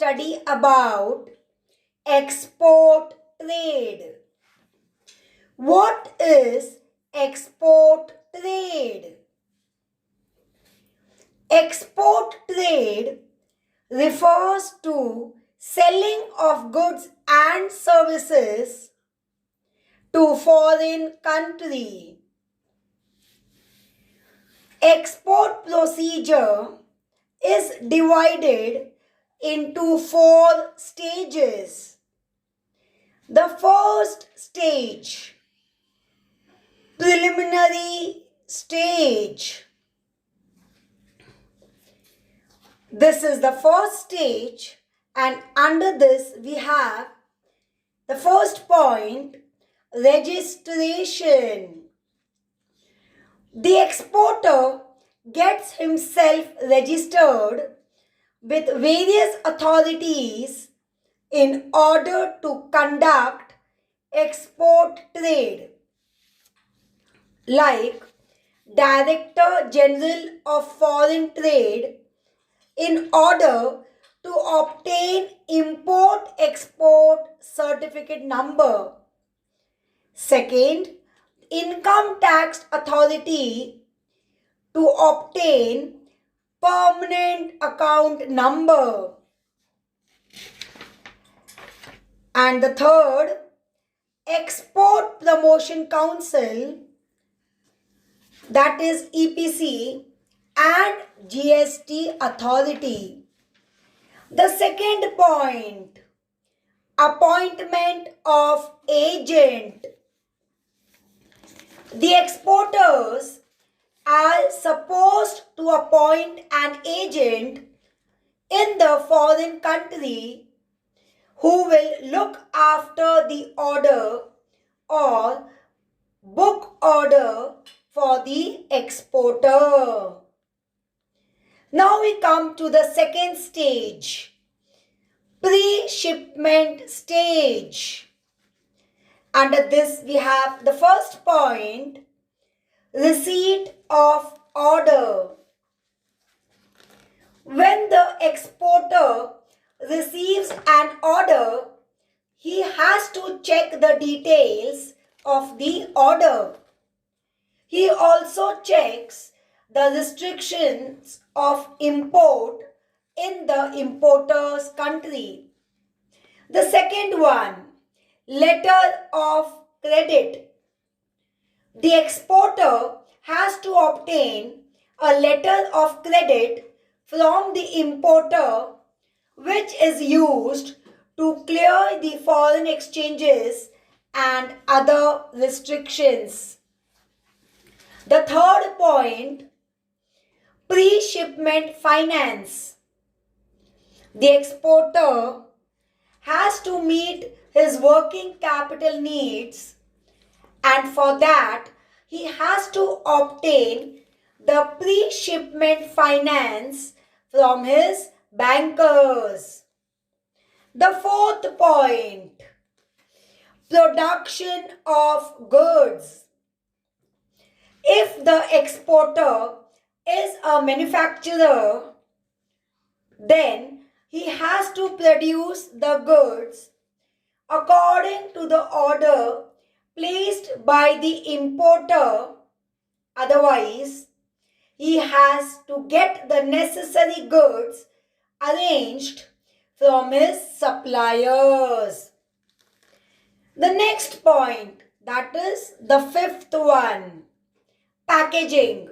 study about export trade. What is export trade? Export trade refers to selling of goods and services to foreign country. Export procedure is divided into 4 stages. The first stage, preliminary stage. This is the first stage, and under this we have the first point, registration. The exporter gets himself registered with various authorities in order to conduct export trade, like Director General of Foreign Trade, in order to obtain import-export certificate number. Second, Income Tax Authority to obtain permanent account number. And the third, Export Promotion Council, that is EPC, and GST Authority. The second point, appointment of agent. The exporters are supposed to appoint an agent in the foreign country who will look after the order or book order for the exporter. Now we come to the second stage, pre-shipment stage. Under this we have the first point, receipt of order. When the exporter receives an order, he has to check the details of the order. He also checks the restrictions of import in the importer's country. The second one, letter of credit. The exporter has to obtain a letter of credit from the importer, which is used to clear the foreign exchanges and other restrictions. The third point, pre-shipment finance. The exporter has to meet his working capital needs, and for that he has to obtain the pre-shipment finance from his bankers. The fourth point, production of goods. If the exporter is a manufacturer, then he has to produce the goods according to the order placed by the importer. Otherwise, he has to get the necessary goods arranged from his suppliers. The next point, that is the fifth one, packaging.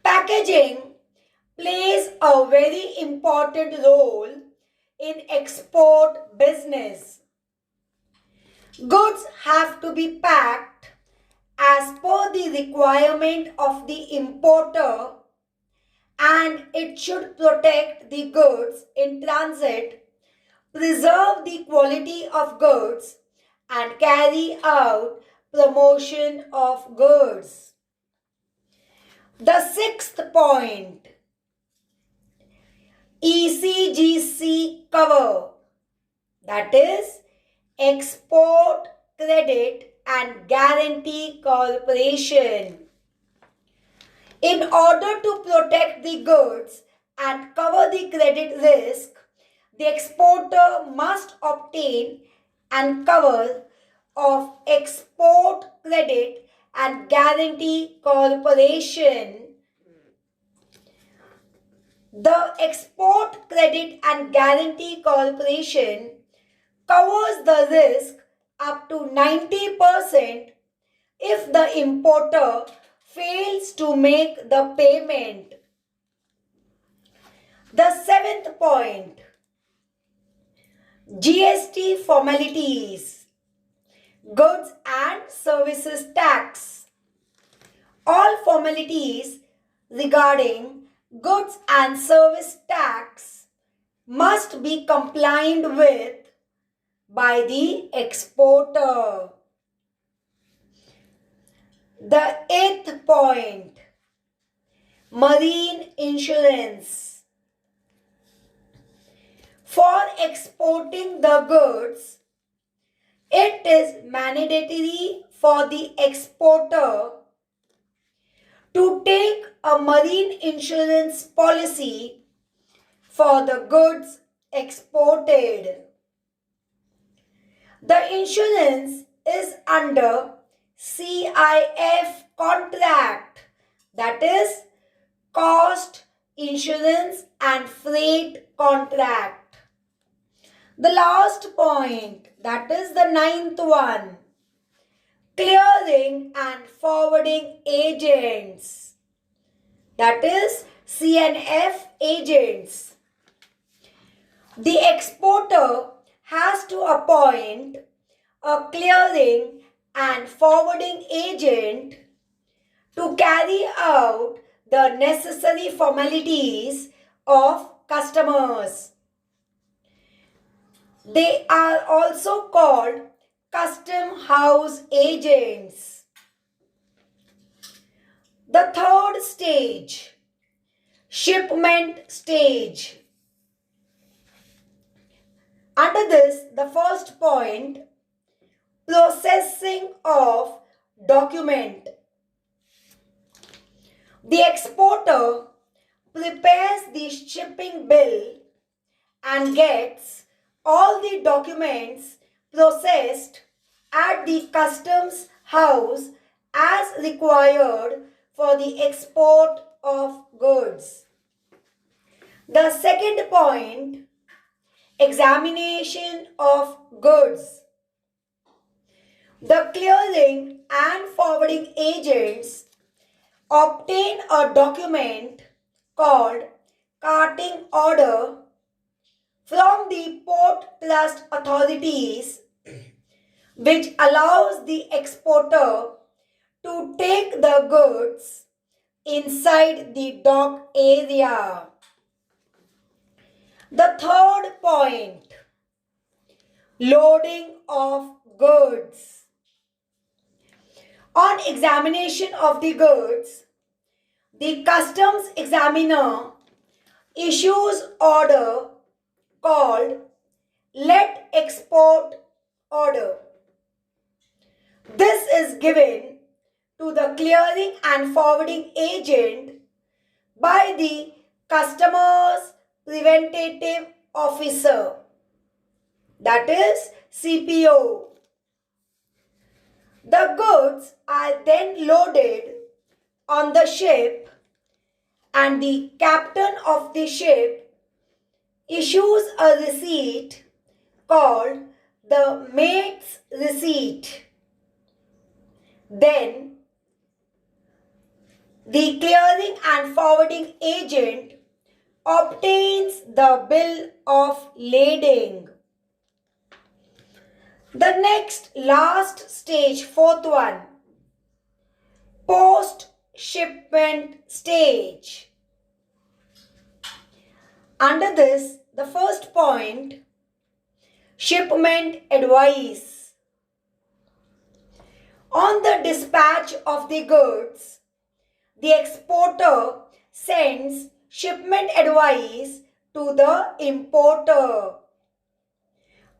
Packaging plays a very important role in export business. Goods have to be packed as per the requirement of the importer, and it should protect the goods in transit, preserve the quality of goods, and carry out promotion of goods. The sixth point, ECGC cover, that is Export Credit and Guarantee Corporation. In order to protect the goods and cover the credit risk, the exporter must obtain and cover of Export Credit and Guarantee Corporation. The Export Credit and Guarantee Corporation covers the risk up to 90% if the importer fails to make the payment. The seventh point, GST Formalities, Goods and Services Tax. All formalities regarding goods and service tax must be complied with by the exporter. The eighth point, marine insurance. For exporting the goods, it is mandatory for the exporter to take a marine insurance policy for the goods exported. The insurance is under CIF contract, that is Cost, Insurance and Freight Contract. The last point, that is the ninth one, clearing and forwarding agents, that is CNF agents. The exporter has to appoint a clearing and forwarding agent to carry out the necessary formalities of customers. They are also called custom house agents. The third stage, shipment stage. Under this, the first point, processing of document. The exporter prepares the shipping bill and gets all the documents processed at the customs house as required for the export of goods. The second point, examination of goods. The clearing and forwarding agents obtain a document called carting order from the port trust authorities, which allows the exporter to take the goods inside the dock area. The third point, loading of goods. On examination of the goods, the customs examiner issues order called let export order. This is given to the clearing and forwarding agent by the customer's preventative officer, that is CPO. The goods are then loaded on the ship and the captain of the ship issues a receipt called the mate's receipt. Then the clearing and forwarding agent obtains the bill of lading. The next last stage, fourth one, post-shipment stage. Under this, the first point, shipment advice. On the dispatch of the goods, the exporter sends shipment advice to the importer.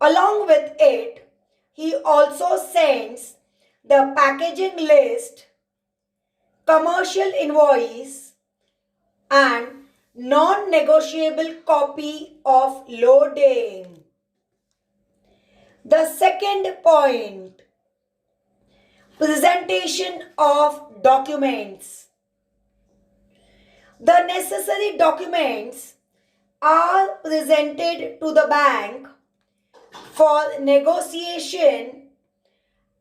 Along with it, he also sends the packaging list, commercial invoice, and non-negotiable copy of loading. The second point, presentation of documents. The necessary documents are presented to the bank for negotiation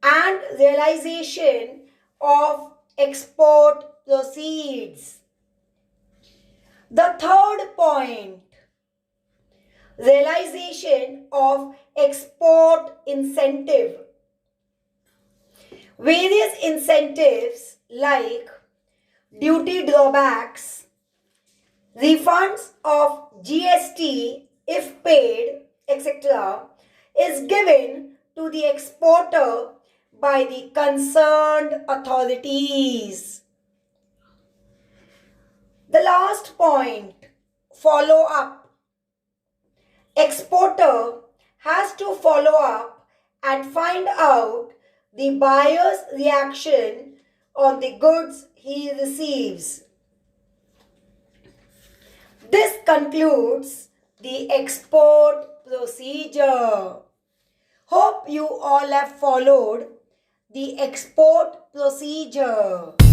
and realization of export proceeds. The third point, realization of export incentive. Various incentives like duty drawbacks, refunds of GST if paid, etc., is given to the exporter by the concerned authorities. The last point, follow up. Exporter has to follow up and find out the buyer's reaction on the goods he receives. This concludes the export procedure. Hope you all have followed the export procedure.